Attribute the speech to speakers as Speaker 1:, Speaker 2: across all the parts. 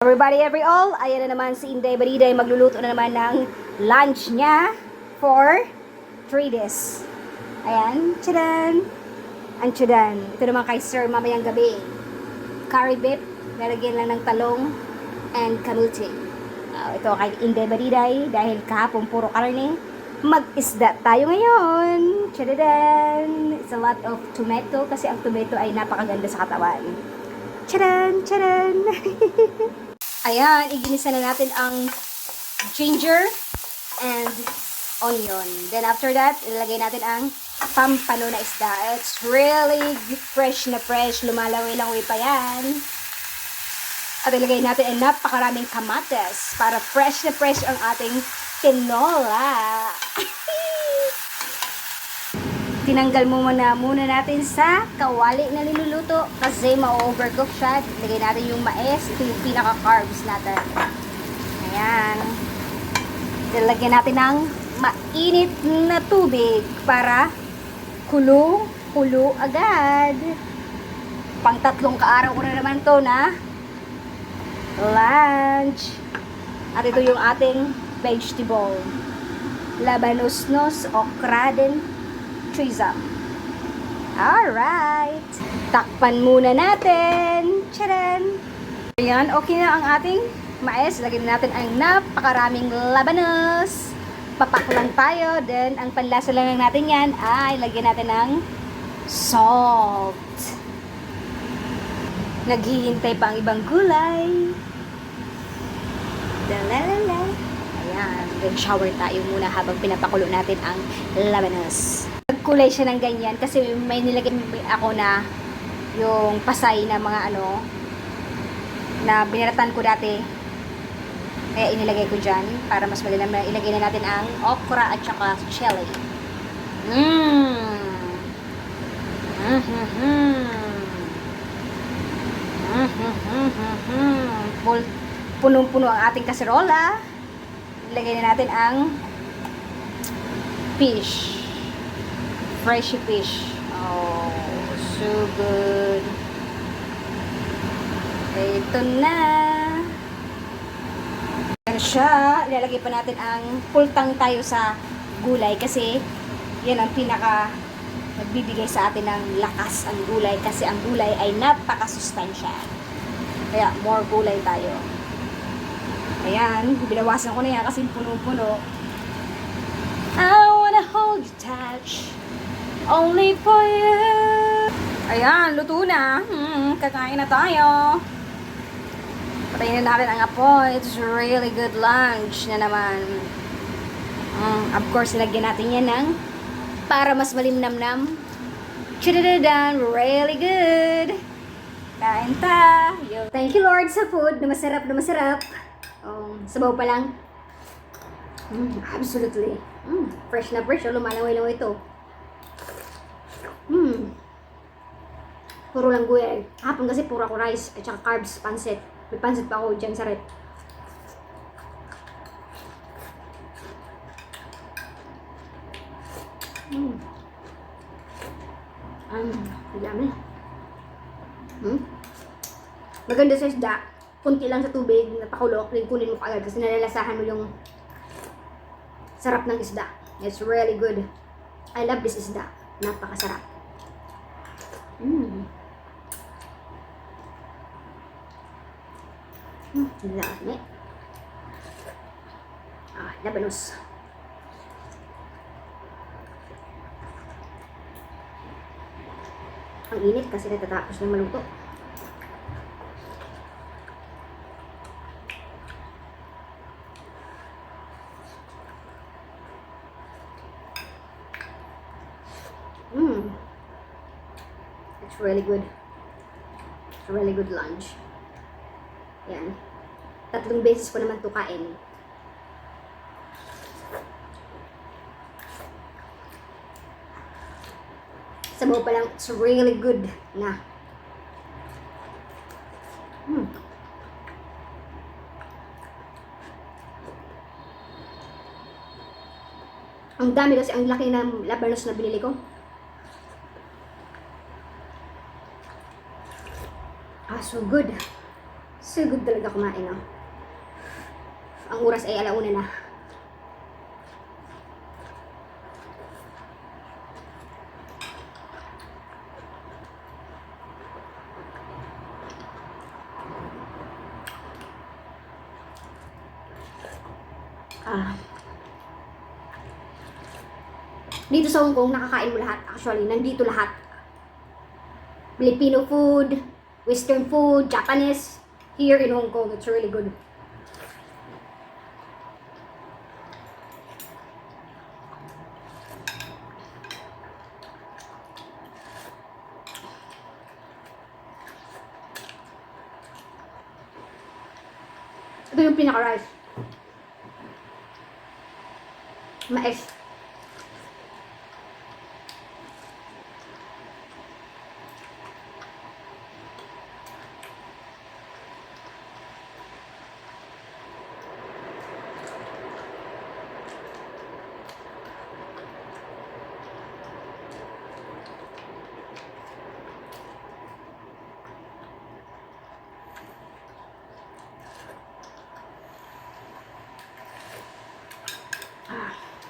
Speaker 1: Everybody, every all, ayan na naman si Inday Bariday, magluluto na naman ng lunch niya for 3 days. Ayan, tchadan! Ang tchadan. Ito naman kay Sir mamayang gabi. Curry beef, lalagyan lang ng talong and kamuti. Ito kay Inday Bariday, dahil kahapon puro karne, mag-isda tayo ngayon. Tchadan! It's a lot of tomato kasi ang tomato ay napakaganda sa katawan. Tchadan! Tchadan! Ayan, iginisa na natin ang ginger and onion. Then after that, ilalagay natin ang pampano na isda. It's really fresh na fresh. Lumalawi-lawi pa yan. At ilagay natin ang napakaraming kamates para fresh na fresh ang ating tinola. Tinanggal muna natin sa kawali na niluluto kasi ma-overcook siya. Lagay natin yung mais. Ito yung pinaka-carbs natin. Ayan. Lagyan natin ng mainit na tubig para kulo agad. Pang 3 kaaraw ko na naman to na lunch. At ito yung ating vegetable. Labanosnos, okra din. Trizam. Alright. Takpan muna natin. Tcharan! Ayan, okay na ang ating mais. Lagyan natin ang napakaraming labanos. Papak lang tayo. Then, ang panlasa lang natin yan ay lagyan natin ng salt. Naghihintay pa ang ibang gulay. Dalalala. Ayan. Then, shower tayo muna habang pinapakulo natin ang labanos. Nagkulay siya ng ganyan kasi may nilagay ako na yung pasay na mga na biniratan ko dati, kaya inilagay ko dyan para mas madali na ilagay na natin ang okra at saka chili. Punong-puno ang ating kaserola. Ilagay na natin ang fish. Fresh fish. Oh, so good. Ito na. Ayan siya. Ilalagay pa natin ang pultang tayo sa gulay kasi yan ang pinaka nagbibigay sa atin ng lakas ang gulay kasi ang gulay ay napakasustansya. Kaya more gulay tayo. Ayan. Binawasan ko na yan kasi puno-puno. I wanna hold you tight. Only for you. Ayan, luto na. Kakain na tayo. Patayin na natin ang apoy. It's really good lunch na naman. Of course, nilagyan natin yan ng para mas malimnamnam. Chidadadan, really good. Kain tayo. Thank you Lord sa food na masarap na masarap. Sabaw pa lang. Absolutely. Fresh na fresh. Lumalaway-laway ito. Puro lang gulay. Hapon kasi puro ako rice at saka carbs, pansit. May pansit pa ako dyan sa rep. Dami. Maganda sa isda. Kunti lang sa tubig, napakulok, then kunin mo kaagad kasi nalalasahan mo yung sarap ng isda. It's really good. I love this isda. Napakasarap. Dami. Labanos. Ang init kasi natatapos ng maluto. It's really good. It's a really good lunch. Yan. 3 beses ko naman ito kain. Sabaw pa lang, it's really good na. Ang dami kasi, ang laki ng labanos na binili ko. So good. So good talaga kumain, no? Ang oras ay 1:00 na. Dito sa Hong Kong, nakakain mo lahat. Actually, nandito lahat. Filipino food, Western food, Japanese. Here in Hong Kong, it's really good. Ito yung pinaka-rice. Mais.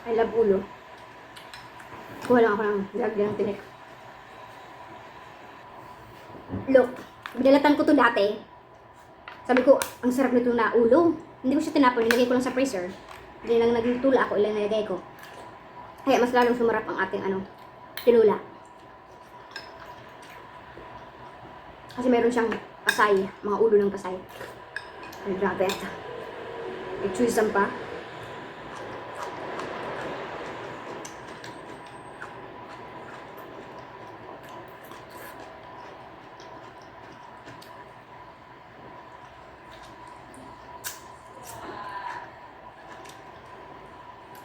Speaker 1: I love ulo. Kuha lang ako ng lagyan ng tinik. Look, binalatan ko to dati. Sabi ko, ang sarap nito na ulo. Hindi ko siya tinapon, nilagay ko lang sa freezer. Hindi lang naging tula ako, ilang nilagay ko. Kaya mas lalong sumarap ang ating tinula. Kasi meron siyang pasay, mga ulo ng pasay. Ay, grabe ata. I-choose pa.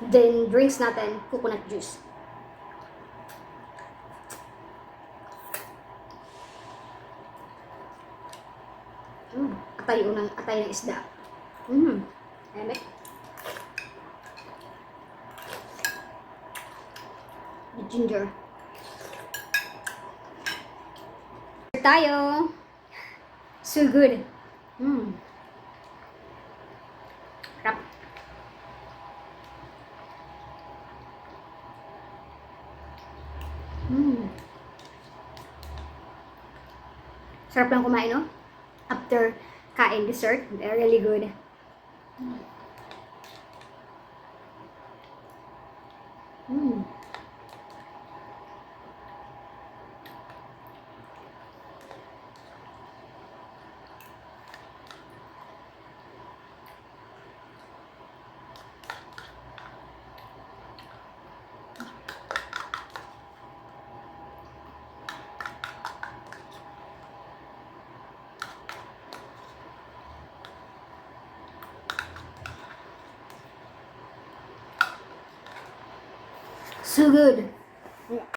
Speaker 1: Then, drinks natin, coconut juice. Atay ng isda. Ayan eh. Ginger. Tayo. So good. Sarap. Sarap lang kumain, no? After kain dessert, they're really good. So good.